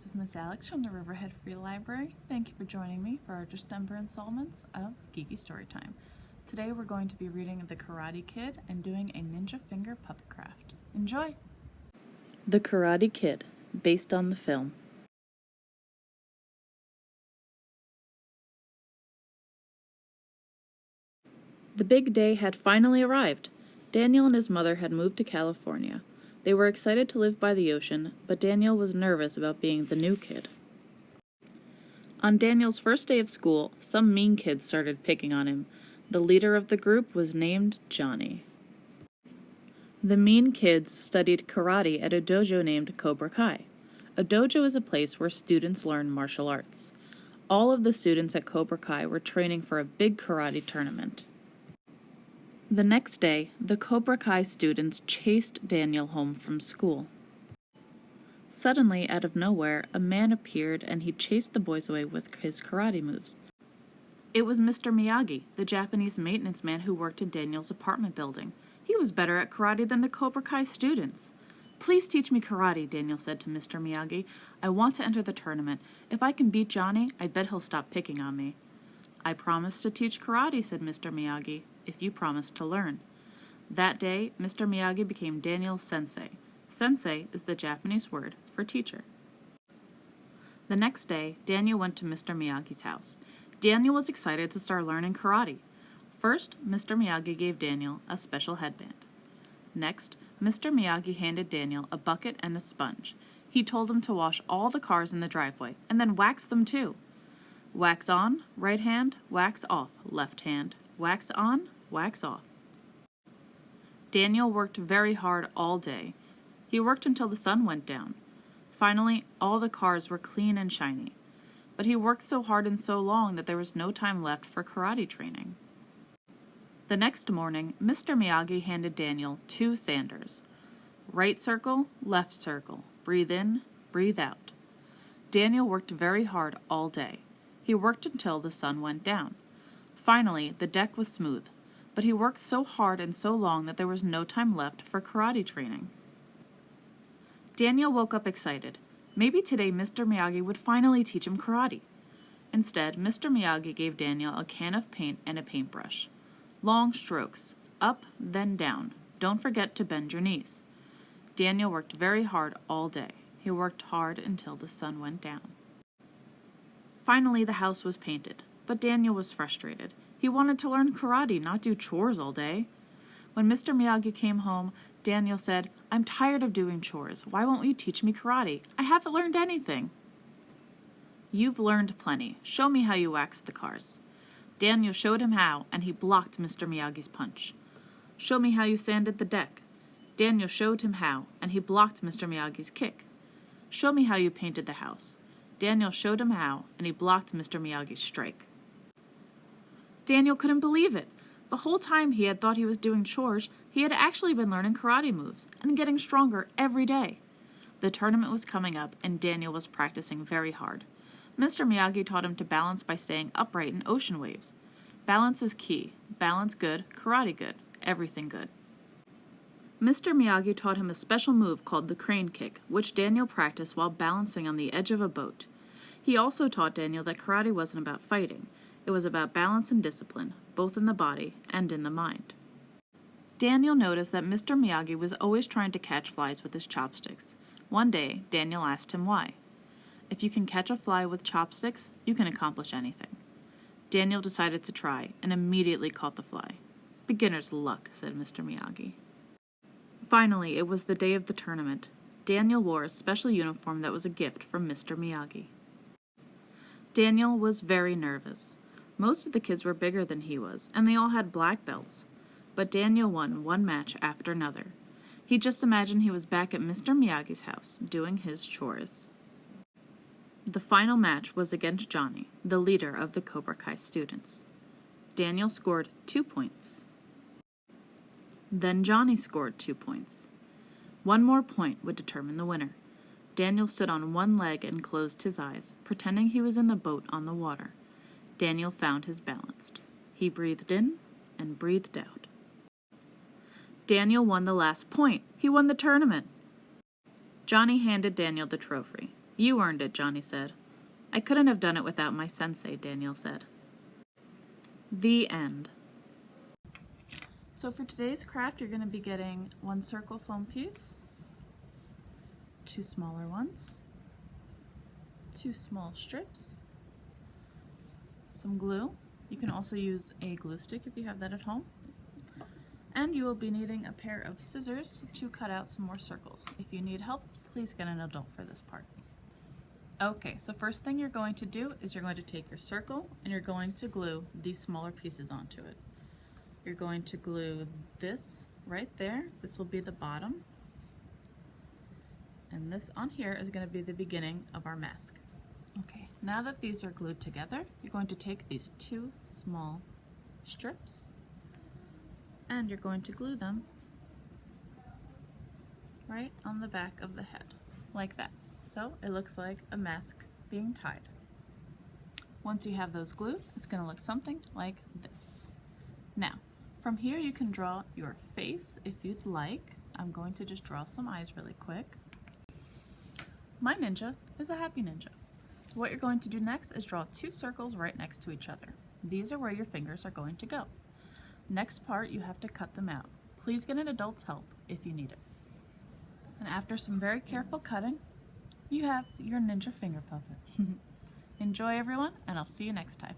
this is Miss Alex from the Riverhead Free Library. Thank you for joining me for our December installments of Geeky Storytime. Today we're going to be reading The Karate Kid and doing a ninja finger puppet craft. Enjoy! The Karate Kid, based on the film. The big day had finally arrived. Daniel and his mother had moved to California. They were excited to live by the ocean, but Daniel was nervous about being the new kid. On Daniel's first day of school, some mean kids started picking on him. The leader of the group was named Johnny. The mean kids studied karate at a dojo named Cobra Kai. A dojo is a place where students learn martial arts. All of the students at Cobra Kai were training for a big karate tournament. The next day, the Cobra Kai students chased Daniel home from school. Suddenly, out of nowhere, a man appeared and he chased the boys away with his karate moves. It was Mr. Miyagi, the Japanese maintenance man who worked in Daniel's apartment building. He was better at karate than the Cobra Kai students. "Please teach me karate," Daniel said to Mr. Miyagi. "I want to enter the tournament. If I can beat Johnny, I bet he'll stop picking on me." "I promise to teach karate," said Mr. Miyagi, "if you promise to learn." That day, Mr. Miyagi became Daniel's sensei. Sensei is the Japanese word for teacher. The next day, Daniel went to Mr. Miyagi's house. Daniel was excited to start learning karate. First, Mr. Miyagi gave Daniel a special headband. Next, Mr. Miyagi handed Daniel a bucket and a sponge. He told him to wash all the cars in the driveway, and then wax them too. Wax on, right hand, wax off, left hand, wax on, wax off. Daniel worked very hard all day. He worked until the sun went down. Finally, all the cars were clean and shiny. But he worked so hard and so long that there was no time left for karate training. The next morning, Mr. Miyagi handed Daniel 2 sanders. Right circle, left circle, breathe in, breathe out. Daniel worked very hard all day. He worked until the sun went down. Finally, the deck was smooth, but he worked so hard and so long that there was no time left for karate training. Daniel woke up excited. Maybe today Mr. Miyagi would finally teach him karate. Instead, Mr. Miyagi gave Daniel a can of paint and a paintbrush. Long strokes, up, then down. Don't forget to bend your knees. Daniel worked very hard all day. He worked hard until the sun went down. Finally, the house was painted, but Daniel was frustrated. He wanted to learn karate, not do chores all day. When Mr. Miyagi came home, Daniel said, "I'm tired of doing chores. Why won't you teach me karate? I haven't learned anything." "You've learned plenty. Show me how you waxed the cars." Daniel showed him how, and he blocked Mr. Miyagi's punch. "Show me how you sanded the deck." Daniel showed him how, and he blocked Mr. Miyagi's kick. "Show me how you painted the house." Daniel showed him how, and he blocked Mr. Miyagi's strike. Daniel couldn't believe it. The whole time he had thought he was doing chores, he had actually been learning karate moves and getting stronger every day. The tournament was coming up, and Daniel was practicing very hard. Mr. Miyagi taught him to balance by staying upright in ocean waves. Balance is key. Balance good, karate good, everything good. Mr. Miyagi taught him a special move called the crane kick, which Daniel practiced while balancing on the edge of a boat. He also taught Daniel that karate wasn't about fighting. It was about balance and discipline, both in the body and in the mind. Daniel noticed that Mr. Miyagi was always trying to catch flies with his chopsticks. One day, Daniel asked him why. "If you can catch a fly with chopsticks, you can accomplish anything." Daniel decided to try and immediately caught the fly. "Beginner's luck," said Mr. Miyagi. Finally, it was the day of the tournament. Daniel wore a special uniform that was a gift from Mr. Miyagi. Daniel was very nervous. Most of the kids were bigger than he was, and they all had black belts. But Daniel won one match after another. He just imagined he was back at Mr. Miyagi's house, doing his chores. The final match was against Johnny, the leader of the Cobra Kai students. Daniel scored 2 points. Then Johnny scored 2 points. One more point would determine the winner. Daniel stood on one leg and closed his eyes, pretending he was in the boat on the water. Daniel found his balance. He breathed in and breathed out. Daniel won the last point. He won the tournament. Johnny handed Daniel the trophy. You earned it, Johnny said. I couldn't have done it without my sensei, Daniel said. The end. So for today's craft, you're going to be getting 1 circle foam piece, 2 smaller ones, 2 small strips, some glue. You can also use a glue stick if you have that at home. And you will be needing a pair of scissors to cut out some more circles. If you need help, please get an adult for this part. Okay, so first thing you're going to do is you're going to take your circle and you're going to glue these smaller pieces onto it. You're going to glue this right there. This will be the bottom. And this on here is going to be the beginning of our mask. Okay, now that these are glued together, you're going to take these 2 small strips and you're going to glue them right on the back of the head, like that. So it looks like a mask being tied. Once you have those glued, it's going to look something like this. Now, from here you can draw your face if you'd like. I'm going to just draw some eyes really quick. My ninja is a happy ninja. So what you're going to do next is draw 2 circles right next to each other. These are where your fingers are going to go. Next part, you have to cut them out. Please get an adult's help if you need it. And after some very careful cutting, you have your ninja finger puppet. Enjoy everyone, and I'll see you next time.